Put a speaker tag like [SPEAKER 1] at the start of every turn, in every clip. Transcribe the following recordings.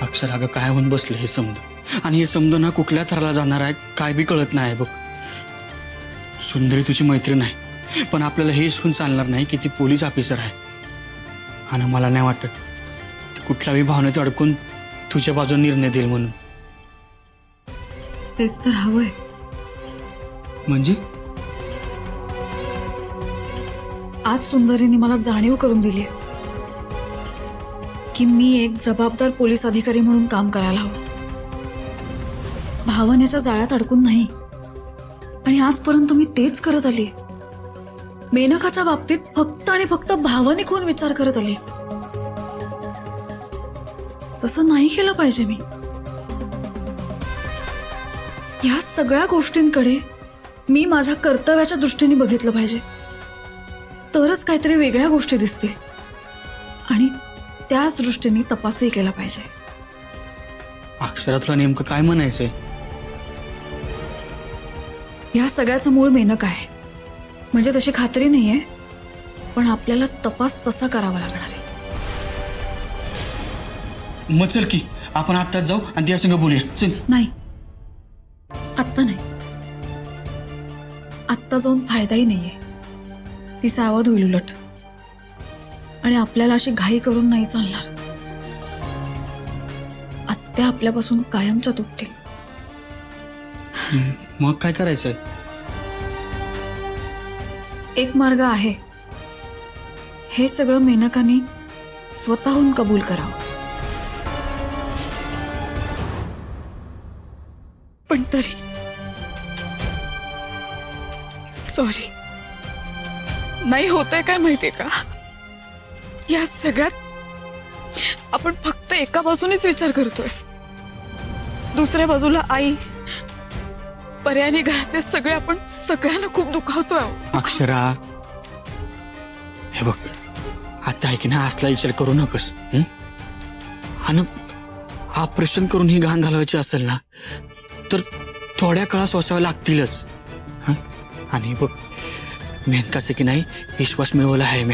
[SPEAKER 1] अक्षर अगं काय होऊन बसलं हे समज, आणि हे समज ना कुठल्या थराला जाणार आहे काय बी कळत नाही बघ. सुंदरी तुझी मैत्रीण आहे, पण आपल्याला हे विसरून चालणार नाही की ती पोलीस ऑफिसर आहे. आणि मला नाही वाटत ती कुठल्याही भावनेत अडकून तुझ्या बाजूने निर्णय देईल म्हणून.
[SPEAKER 2] तेच तर हवंय.
[SPEAKER 1] म्हणजे
[SPEAKER 2] आज सुंदरीने मला जाणीव करून दिली की मी एक जबाबदार पोलीस अधिकारी म्हणून काम करायला हवं, भावनेच्या जाळ्यात अडकून नाही. आणि आजपर्यंत मी तेच करत आली. मेनकाच्या बाबतीत फक्त आणि फक्त भावनिकून विचार करत आली. तसं नाही केलं पाहिजे मी. या सगळ्या गोष्टींकडे मी माझ्या कर्तव्याच्या दृष्टीने बघितलं पाहिजे, तरच काहीतरी वेगळ्या गोष्टी दिसतील. आणि त्याच दृष्टीने तपासही केला पाहिजे.
[SPEAKER 1] अक्षरा तुला नेमकं काय म्हणायचंय?
[SPEAKER 2] या सगळ्याचं मूळ मेनका आहे. म्हणजे तशी खात्री नाहीये, पण आपल्याला तपास तसा करावा लागणार आहे.
[SPEAKER 1] मग चल की आपण आत्ताच जाऊ आणि त्या संग बोलूया. चल.
[SPEAKER 2] नाही, आत्ता नाही. आत्ता जाऊन फायदाही नाहीये. ती सावध होईल उलट. आणि आपल्याला अशी घाई करून नाही चालणार. आत्या आपल्यापासून कायमच्या तुटतील.
[SPEAKER 1] मग काय करायचंय?
[SPEAKER 2] एक मार्ग आहे. हे सगळं मेनकाने स्वतःहून कबूल करावं. पण तरी सॉरी, नाही होतंय काय माहितीये का, या सगळ्यात आपण फक्त एका बाजूनेच विचार करतोय. दुसऱ्या बाजूला आई, पर्यायाने घरातले सगळे, आपण सगळ्यांना खूप दुखावतोय.
[SPEAKER 1] अक्षरा हे बघ, आता आहे की ना असला विचार करू नकोस. आणि ऑपरेशन करून ही घाण घालवायची असेल ना तर थोड्या काळात सोसाव्या लागतीलच. आणि बघ, मेनकाचं की नाही विश्वास मिळवला आहे मी.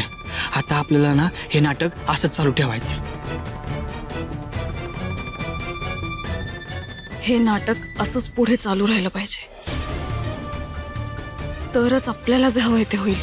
[SPEAKER 1] आता आपल्याला ना हे नाटक असंच चालू ठेवायचं.
[SPEAKER 2] हे नाटक असंच पुढे चालू राहिलं पाहिजे, तरच आपल्याला जे हवंय ते होईल.